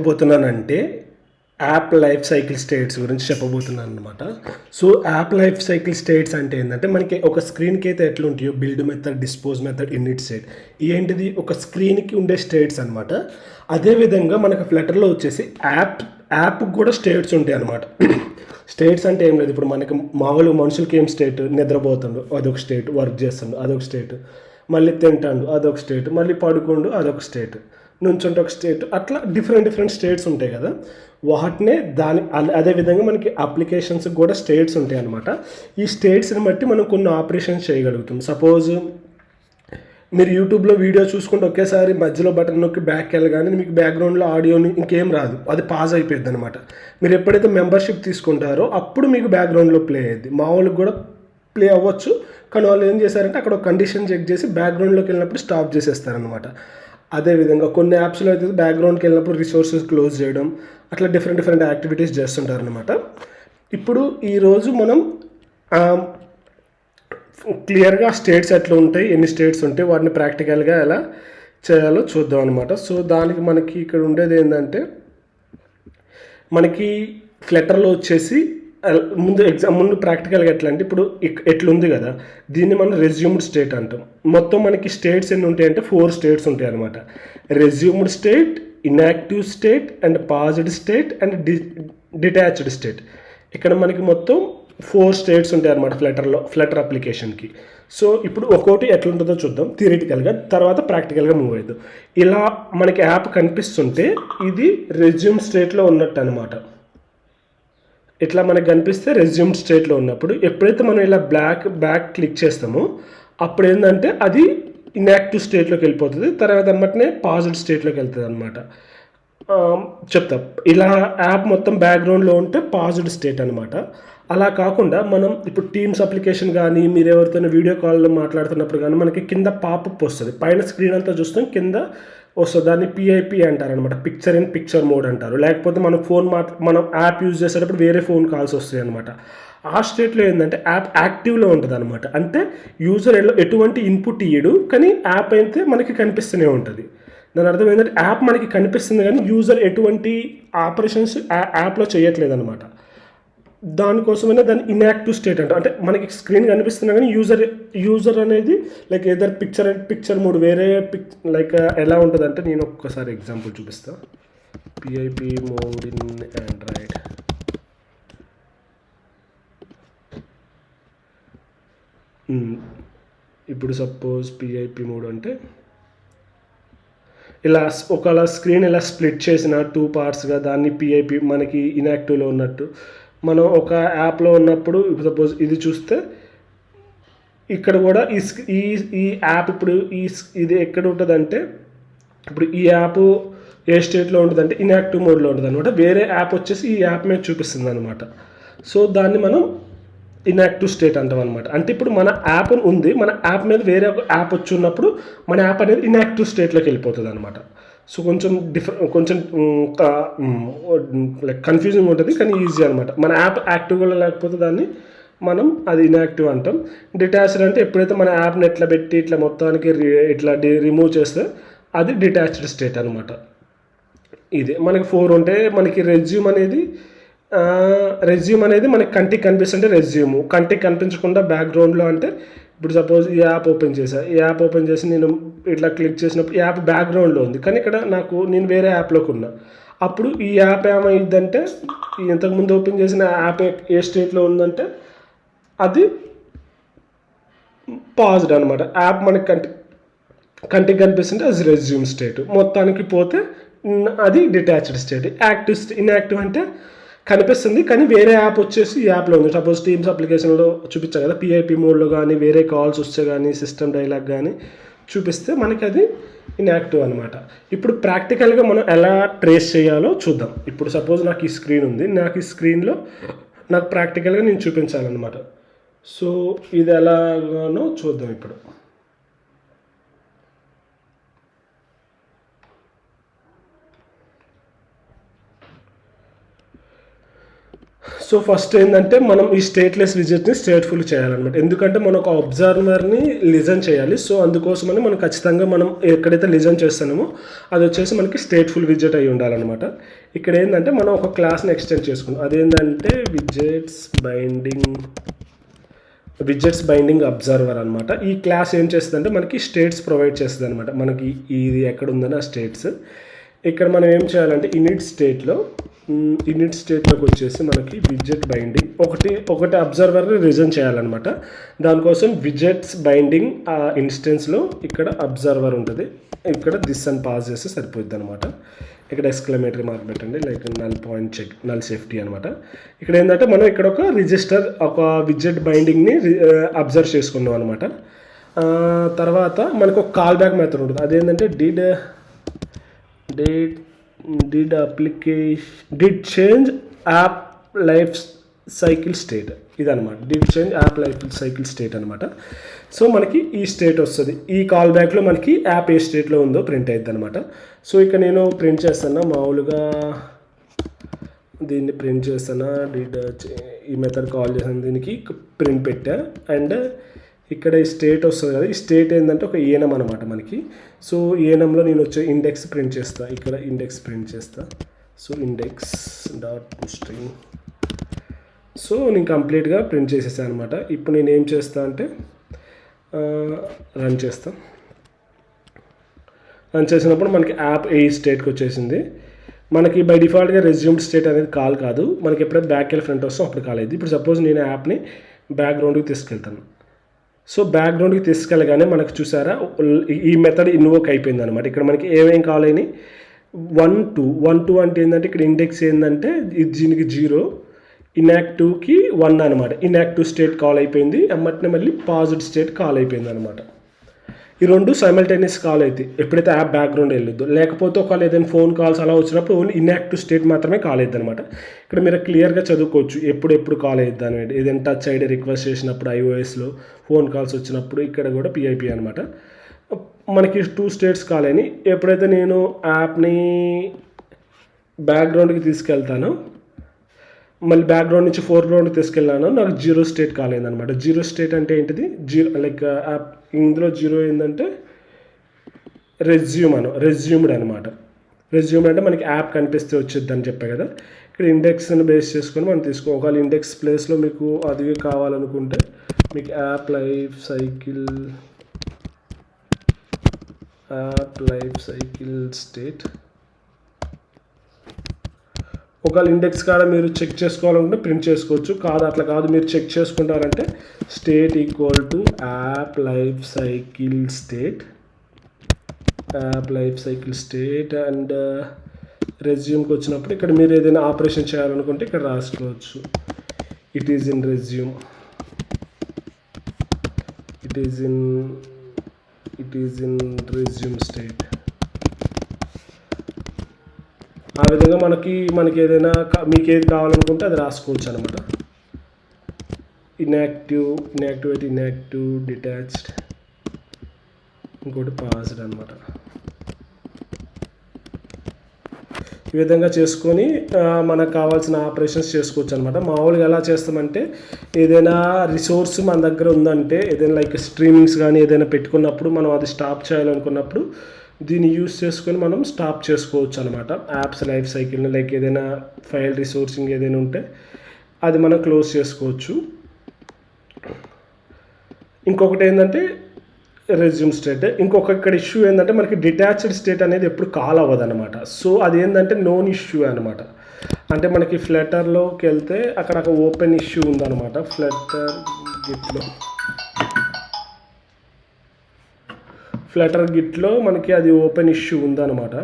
చెప్పబోతున్నానంటే app life cycle states గురించి చెప్పబోతున్నాను అనమాట. So app life cycle states అంటే ఏంటంటే మనకి ఒక స్క్రీన్కి అయితే ఎట్లుంటాయో build method, dispose method, init state ఏంటిది ఒక స్క్రీన్కి ఉండే స్టేట్స్ అనమాట. అదేవిధంగా మనకు ఫ్లటర్లో వచ్చేసి యాప్కి కూడా స్టేట్స్ ఉంటాయి అనమాట. స్టేట్స్ అంటే ఏం లేదు, ఇప్పుడు మనకి మామూలుగా మనుషులకి ఏం స్టేట్, నిద్రపోతుండు అదొక స్టేట్, వర్క్ చేస్తుండు అదొక స్టేట్, మళ్ళీ తింటాడు అదొక స్టేట్, మళ్ళీ పడుకోండు అదొక స్టేట్, నుంచుంటే ఒక స్టేట్, అట్లా డిఫరెంట్ స్టేట్స్ ఉంటాయి కదా. వాటినే అదేవిధంగా మనకి అప్లికేషన్స్కి కూడా స్టేట్స్ ఉంటాయి అనమాట. ఈ స్టేట్స్ని బట్టి మనం కొన్ని ఆపరేషన్స్ చేయగలుగుతాం. సపోజ్ మీరు యూట్యూబ్లో వీడియో చూసుకుంటే ఒకేసారి మధ్యలో బటన్ నొక్కి బ్యాక్ వెళ్ళగానే మీకు బ్యాక్గ్రౌండ్లో ఆడియోని ఇంకేం రాదు, అది పాజ్ అయిపోయింది అనమాట. మీరు ఎప్పుడైతే మెంబర్షిప్ తీసుకుంటారో అప్పుడు మీకు బ్యాక్గ్రౌండ్లో ప్లే అయ్యింది. మామూలుగా కూడా ప్లే అవ్వచ్చు, కానీ వాళ్ళు ఏం చేశారంటే అక్కడ ఒక కండిషన్ చెక్ చేసి బ్యాక్గ్రౌండ్లోకి వెళ్ళినప్పుడు స్టాప్ చేసేస్తారనమాట. అదేవిధంగా కొన్ని యాప్స్లో అయితే బ్యాక్గ్రౌండ్కి వెళ్ళినప్పుడు రిసోర్సెస్ క్లోజ్ చేయడం, అట్లా డిఫరెంట్ యాక్టివిటీస్ చేస్తుంటారనమాట. ఇప్పుడు ఈరోజు మనం క్లియర్గా స్టేట్స్ ఎట్లా ఉంటాయి, ఎన్ని స్టేట్స్ ఉంటాయి, వాటిని ప్రాక్టికల్గా ఎలా చేయాలో చూద్దాం అనమాట. సో దానికి మనకి ఇక్కడ ఉండేది ఏంటంటే, మనకి ఫ్లటర్లో వచ్చేసి ముందు ప్రాక్టికల్గా ఎట్లా అంటే, ఇప్పుడు ఎట్లుంది కదా, దీన్ని మనం రెజ్యూమ్డ్ స్టేట్ అంటాం. మొత్తం మనకి స్టేట్స్ ఎన్ని ఉంటాయంటే 4 స్టేట్స్ ఉంటాయి అనమాట. Resumed state, inactive state, and paused state, and detached state. ఇక్కడ మనకి మొత్తం 4 స్టేట్స్ ఉంటాయి అనమాట ఫ్లటర్ అప్లికేషన్కి. సో ఇప్పుడు ఒక్కోటి ఎట్లుంటుందో చూద్దాం థియరిటికల్గా, తర్వాత ప్రాక్టికల్గా మూవ్ అవుతాం. ఇలా మనకి యాప్ కనిపిస్తుంటే ఇది రెజ్యూమ్ స్టేట్లో ఉన్నట్టు అనమాట. ఇట్లా మనకు కనిపిస్తే రెజ్యూమ్ స్టేట్లో ఉన్నప్పుడు, ఎప్పుడైతే మనం ఇలా బ్యాక్ క్లిక్ చేస్తామో అప్పుడు ఏంటంటే అది ఇన్యాక్టివ్ స్టేట్లోకి వెళ్ళిపోతుంది, తర్వాత అన్నట్టునే పాజిటివ్ స్టేట్లోకి వెళ్తుంది అనమాట. చెప్తా, ఇలా యాప్ మొత్తం బ్యాక్గ్రౌండ్లో ఉంటే పాజిటివ్ స్టేట్ అనమాట. అలా కాకుండా మనం ఇప్పుడు టీమ్స్ అప్లికేషన్ కానీ మీరు ఎవరితోనే వీడియో కాల్లో మాట్లాడుతున్నప్పుడు కానీ మనకి కింద పాపప్ వస్తుంది, పైన స్క్రీన్ అంతా చూస్తాం, కింద వస్తుంది. దాన్ని పిఐపి అంటారు అనమాట, పిక్చర్ ఇన్ పిక్చర్ మోడ్ అంటారు. లేకపోతే మనం మనం యాప్ యూజ్ చేసేటప్పుడు వేరే ఫోన్ కాల్స్ వస్తాయి అనమాట. ఆ స్టేట్లో ఏంటంటే యాప్ యాక్టివ్లో ఉంటుంది అనమాట. అంటే యూజర్ ఎటువంటి ఇన్పుట్ ఇయ్యడు, కానీ యాప్ అయితే మనకి కనిపిస్తూనే ఉంటుంది. దాని అర్థం ఏంటంటే యాప్ మనకి కనిపిస్తుంది కానీ యూజర్ ఎటువంటి ఆపరేషన్స్ యాప్లో చేయట్లేదు అనమాట. దానికోసమైనా దాన్ని ఇన్యాక్టివ్ స్టేట్ అంటారు. అంటే మనకి స్క్రీన్ కనిపిస్తున్నా కానీ యూజర్ అనేది లైక్ ఏదర్ పిక్చర్ మోడ్ వేరే లైక్ ఎలా ఉంటుంది అంటే, నేను ఒక్కసారి ఎగ్జాంపుల్ చూపిస్తాను. PIP mode in Android. ఇప్పుడు సపోజ్ పిఐపి మోడ్ అంటే ఇలా ఒకవేళ స్క్రీన్ ఇలా స్ప్లిట్ చేసిన 2 పార్ట్స్గా దాన్ని పిఐపి మనకి ఇన్యాక్టివ్లో ఉన్నట్టు, మనం ఒక యాప్లో ఉన్నప్పుడు ఇప్పుడు సపోజ్ ఇది చూస్తే ఇక్కడ కూడా ఈ యాప్ ఇప్పుడు ఇది ఎక్కడ ఉంటుందంటే, ఇప్పుడు ఈ యాప్ ఏ స్టేట్లో ఉంటుందంటే ఇన్యాక్టివ్ మోడ్లో ఉంటుంది అనమాట. వేరే యాప్ వచ్చేసి ఈ యాప్ మీద చూపిస్తుంది అనమాట. సో దాన్ని మనం ఇన్యాక్టివ్ స్టేట్ అంటాం అనమాట. అంటే ఇప్పుడు మన యాప్ ఉంది, మన యాప్ మీద వేరే ఒక యాప్ వచ్చి ఉన్నప్పుడు మన యాప్ అనేది ఇన్యాక్టివ్ స్టేట్లోకి వెళ్ళిపోతుంది అనమాట. సో కొంచెం లైక్ కన్ఫ్యూజింగ్ ఉంటుంది, కానీ ఈజీ అనమాట. మన యాప్ యాక్టివ్గా లేకపోతే దాన్ని మనం అది ఇన్యాక్టివ్ అంటాం. డిటాచ్డ్ అంటే ఎప్పుడైతే మన యాప్ని ఎట్లా పెట్టి ఇట్లా మొత్తానికి ఇట్లా రిమూవ్ చేస్తే అది డిటాచ్డ్ స్టేట్ అనమాట. ఇది మనకి 4 ఉంటే, మనకి రెజ్యూమ్ అనేది మనకి కంటికి కనిపిస్తుంటే రెజ్యూమ్, కంటికి కనిపించకుండా బ్యాక్గ్రౌండ్లో అంటే ఇప్పుడు సపోజ్ ఈ యాప్ ఓపెన్ చేసి నేను ఇట్లా క్లిక్ చేసినప్పుడు ఈ యాప్ బ్యాక్గ్రౌండ్లో ఉంది, కానీ ఇక్కడ నేను వేరే యాప్లోకి ఉన్నా. అప్పుడు ఈ యాప్ ఏమైందంటే, ఇంతకుముందు ఓపెన్ చేసిన యాప్ ఏ స్టేట్లో ఉందంటే అది పాజ్డ్ అనమాట. యాప్ మనకి కంటికి కనిపిస్తుంటే అది రెజ్యూమ్ స్టేట్, మొత్తానికి పోతే అది డిటాచ్డ్ స్టేట్. ఇన్యాక్టివ్ అంటే కనిపిస్తుంది కానీ వేరే యాప్ వచ్చేసి ఈ యాప్లో ఉంది. సపోజ్ టీమ్స్ అప్లికేషన్లో చూపించాను కదా, పిఐపి మోడ్లో కానీ వేరే కాల్స్ వస్తే కానీ సిస్టమ్ డైలాగ్ కానీ చూపిస్తే మనకి అది ఇన్యాక్టివ్ అనమాట. ఇప్పుడు ప్రాక్టికల్గా మనం ఎలా ట్రేస్ చేయాలో చూద్దాం. ఇప్పుడు సపోజ్ నాకు ఈ స్క్రీన్ ఉంది, నాకు ఈ స్క్రీన్లో నాకు ప్రాక్టికల్గా నేను చూపించాలన్నమాట. సో ఇది ఎలాగానో చూద్దాం ఇప్పుడు. సో ఫస్ట్ ఏంటంటే మనం ఈ స్టేట్లెస్ విజిట్ని స్టేట్ఫుల్ చేయాలన్నమాట. ఎందుకంటే మనం ఒక అబ్జర్వర్ని లిజన్ చేయాలి. సో అందుకోసమని మనం ఖచ్చితంగా మనం ఎక్కడైతే లిజన్ చేస్తున్నామో అది వచ్చేసి మనకి స్టేట్ఫుల్ విజిట్ అయి ఉండాలన్నమాట. ఇక్కడ ఏంటంటే మనం ఒక క్లాస్ని ఎక్స్టెండ్ చేసుకున్నాం. అదేంటంటే విజెట్స్ బైండింగ్ అబ్జర్వర్ అనమాట. ఈ క్లాస్ ఏం చేస్తుందంటే మనకి స్టేట్స్ ప్రొవైడ్ చేస్తుంది అనమాట. మనకి ఇది ఎక్కడ ఉందని ఆ స్టేట్స్ ఇక్కడ మనం ఏం చేయాలంటే ఇనిట్ స్టేట్లోకి వచ్చేసి మనకి విజెట్ బైండింగ్ ఒకటి అబ్జర్వర్ని రిజన్ చేయాలన్నమాట. దానికోసం విజెట్స్ బైండింగ్ ఆ ఇన్స్టెన్స్లో ఇక్కడ అబ్జర్వర్ ఉంటుంది. ఇక్కడ దిస్ అని పాస్ చేస్తే సరిపోద్ది అనమాట. ఇక్కడ ఎక్స్క్లమేటరీ మార్క్ పెట్టండి, లైక్ నల్ సేఫ్టీ అనమాట. ఇక్కడ ఏంటంటే మనం ఇక్కడ ఒక విజెట్ బైండింగ్ని అబ్జర్వ్ చేసుకున్నాం అనమాట. తర్వాత మనకు ఒక కాల్ బ్యాక్ మెథడ్ ఉంటుంది. అదేంటంటే did change app life cycle state ఇదనమాట. Did change app life cycle state అనమాట. సో మనకి ఈ స్టేట్ వస్తుంది. ఈ కాల్ బ్యాక్లో మనకి యాప్ ఏ స్టేట్లో ఉందో ప్రింట్ అవుతుంది అనమాట. సో ఇక్కడ నేను ప్రింట్ చేస్తాను, మామూలుగా దీన్ని ప్రింట్ చేస్తాను. ఈ మెథడ్ కాల్ చేసాను, దీనికి ప్రింట్ పెట్టా. అండ్ ఇక్కడ ఈ స్టేట్ వస్తుంది కదా, ఈ స్టేట్ ఏంటంటే ఒక ఏనం అనమాట మనకి. సో ఏనంలో నేను వచ్చే ఇండెక్స్ ప్రింట్ చేస్తాను. ఇక్కడ ఇండెక్స్ ప్రింట్ చేస్తా. So index dot string. So నేను కంప్లీట్గా ప్రింట్ చేసేసాను అనమాట. ఇప్పుడు నేను ఏం చేస్తా అంటే రన్ చేసినప్పుడు మనకి యాప్ ఏ స్టేట్కి వచ్చేసింది. మనకి బై డిఫాల్ట్గా రెజ్యూమ్డ్ స్టేట్ అనేది కాల్ కాదు, మనకి ఎప్పుడైతే బ్యాక్ వెళ్ళి ఫ్రంట్ వస్తాం అప్పుడు కాల్ అయింది. ఇప్పుడు సపోజ్ నేను యాప్ని బ్యాక్గ్రౌండ్కి తీసుకెళ్తాను. సో బ్యాక్గ్రౌండ్కి తీసుకెళ్ళగానే మనకు చూసారా ఈ మెథడ్ ఇన్వోక్ అయిపోయింది అనమాట. ఇక్కడ మనకి ఏమేం కాల్ అయినాయి, 1 2 అంటే ఏంటంటే ఇక్కడ ఇండెక్స్ ఏంటంటే దీనికి 0, ఇన్యాక్టివ్కి 1 అనమాట. ఇన్యాక్టివ్ స్టేట్ కాల్ అయిపోయింది, అమ్మటినే మళ్ళీ పాజిటివ్ స్టేట్ కాల్ అయిపోయింది అనమాట. ఈ రెండు సైమల్టేనియస్ కాల్ అయితే ఎప్పుడైతే యాప్ బ్యాక్గ్రౌండ్ వెళ్ళొద్దు. లేకపోతే ఒకవేళ ఏదైనా ఫోన్ కాల్స్ అలా వచ్చినప్పుడు ఓన్లీ ఇన్యాక్టివ్ స్టేట్ మాత్రమే కాల్ అవుతుంది అనమాట. ఇక్కడ మీరు క్లియర్గా చదువుకోవచ్చు ఎప్పుడు కాల్ అవుతుంది అనేది. ఏదైనా టచ్ ఐడి రిక్వెస్ట్ చేసినప్పుడు ఐఓఎస్లో ఫోన్ కాల్స్ వచ్చినప్పుడు ఇక్కడ కూడా పిఐపి అనమాట. మనకి 2 స్టేట్స్ కాల్ అయినాయి. ఎప్పుడైతే నేను యాప్ని బ్యాక్గ్రౌండ్కి తీసుకెళ్తానో మళ్ళీ బ్యాక్గ్రౌండ్ నుంచి ఫోర్గ్రౌండ్కి తీసుకెళ్ళాను, నాకు 0 స్టేట్ కాల్ అయిందనమాట. 0 స్టేట్ అంటే ఏంటిది, లైక్ యాప్ ఇందులో 0 ఏంటంటే రెజ్యూమ్డ్ అనమాట. రెజ్యూమ్డ్ అంటే మనకి యాప్ కనిపిస్తే వచ్చింది అని చెప్పే కదా. ఇక్కడ ఇండెక్స్ని బేస్ చేసుకొని మనం ఒకవేళ ఇండెక్స్ ప్లేస్లో మీకు అది కావాలనుకుంటే మీకు యాప్ లైఫ్ సైకిల్ స్టేట్ ఒకవేళ ఇండెక్స్ కాడ మీరు చెక్ చేసుకోవాలనుకుంటే ప్రింట్ చేసుకోవచ్చు. అట్లా కాదు మీరు చెక్ చేసుకుంటారంటే state equal to app life cycle state and రెజ్యూమ్కి వచ్చినప్పుడు ఇక్కడ మీరు ఏదైనా ఆపరేషన్ చేయాలనుకుంటే ఇక్కడ రాసుకోవచ్చు. It is in resume state. ఆ విధంగా మనకి ఏదైనా మీకు ఏది కావాలనుకుంటే అది రాసుకోవచ్చు అనమాట. ఇన్యాక్టివ్ డిటాచ్డ్, ఇంకోటి పాస్డ్ అనమాట. ఈ విధంగా చేసుకొని మనకు కావాల్సిన ఆపరేషన్స్ చేసుకోవచ్చు అనమాట. మామూలుగా ఎలా చేస్తామంటే ఏదైనా రిసోర్స్ మన దగ్గర ఉందంటే ఏదైనా లైక్ స్ట్రీమింగ్స్ కానీ ఏదైనా పెట్టుకున్నప్పుడు మనం అది స్టాప్ చేయాలనుకున్నప్పుడు దీన్ని యూస్ చేసుకొని మనం స్టాప్ చేసుకోవచ్చు అనమాట. యాప్స్ లైఫ్ సైకిల్ని లైక్ ఏదైనా ఫైల్ రిసోర్సింగ్ ఏదైనా ఉంటే అది మనం క్లోజ్ చేసుకోవచ్చు. ఇంకొకటి ఏంటంటే రెజ్యూమ్ స్టేట్. ఇక్కడ ఇష్యూ ఏంటంటే మనకి డిటాచ్డ్ స్టేట్ అనేది ఎప్పుడు కాల్ అవ్వదు అనమాట. సో అది ఏంటంటే నోన్ ఇష్యూ అనమాట. అంటే మనకి ఫ్లటర్లోకి వెళ్తే అక్కడ ఒక ఓపెన్ ఇష్యూ ఉందన్నమాట. ఫ్లటర్ గిట్లో మనకి అది ఓపెన్ ఇష్యూ ఉందన్నమాట.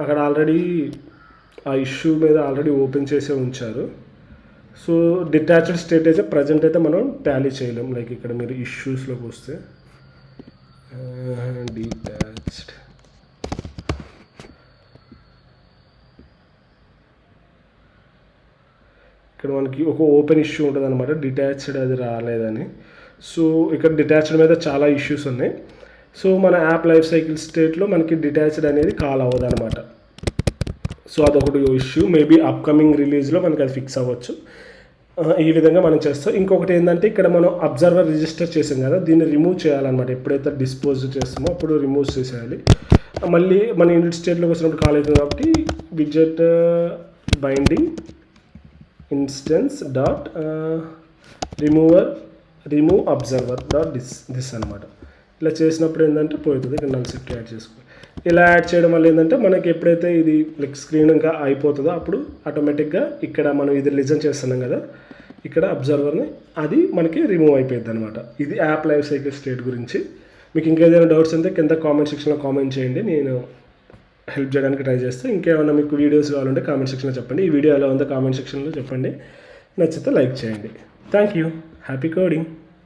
అక్కడ ఆల్రెడీ ఆ ఇష్యూ మీద ఆల్రెడీ ఓపెన్ చేసే ఉంచారు. సో డిటాచ్డ్ స్టేట్ అయితే ప్రజెంట్ అయితే మనం టాలీ చేయలేం. లైక్ ఇక్కడ మీరు ఇష్యూస్లోకి వస్తే డిటాచ్డ్, ఇక్కడ మనకి ఒక ఓపెన్ ఇష్యూ ఉంటుంది అనమాట, డిటాచ్డ్ అది రాలేదని. సో ఇక్కడ డిటాచ్డ్ మీద చాలా ఇష్యూస్ ఉన్నాయి. సో మన యాప్ లైఫ్ సైకిల్ స్టేట్లో మనకి డిటాచ్డ్ అనేది కాల్ అవ్వదు అనమాట. సో అదొకటి ఇష్యూ. మేబీ అప్కమింగ్ రిలీజ్లో మనకి అది ఫిక్స్ అవ్వచ్చు. ఈ విధంగా మనం చేస్తాం. ఇంకొకటి ఏంటంటే ఇక్కడ మనం అబ్జర్వర్ రిజిస్టర్ చేసాం కదా, దీన్ని రిమూవ్ చేయాలన్నమాట. ఎప్పుడైతే డిస్పోజ్ చేస్తామో అప్పుడు రిమూవ్ చేసేయాలి. మళ్ళీ మన యూనిట్ స్టేట్లోకి వచ్చినప్పుడు కాల్ అవుతుంది కాబట్టి widget binding instance dot remove observer dot this అనమాట. ఇలా చేసినప్పుడు ఏంటంటే పోతుంది. ఇక్కడ నల్ సెట్ యాడ్ చేసుకో. ఇలా యాడ్ చేయడం వల్ల ఏంటంటే మనకి ఎప్పుడైతే ఇది లైక్ స్క్రీన్ ఇంకా అయిపోతుందో అప్పుడు ఆటోమేటిక్గా ఇక్కడ మనం ఇది లిజన్ చేస్తున్నాం కదా, ఇక్కడ అబ్జర్వర్ని అది మనకి రిమూవ్ అయిపోయింది అనమాట. ఇది యాప్ లైఫ్ సైకిల్ స్టేట్ గురించి. మీకు ఇంకేదైనా డౌట్స్ ఉంటే కింద కామెంట్ సెక్షన్లో కామెంట్ చేయండి, నేను హెల్ప్ చేయడానికి ట్రై చేస్తాను. ఇంకేమైనా మీకు వీడియోస్ కావాలంటే కామెంట్ సెక్షన్లో చెప్పండి. ఈ వీడియో ఎలా ఉందో కామెంట్ సెక్షన్లో చెప్పండి. నచ్చితే లైక్ చేయండి. Thank you. Happy coding.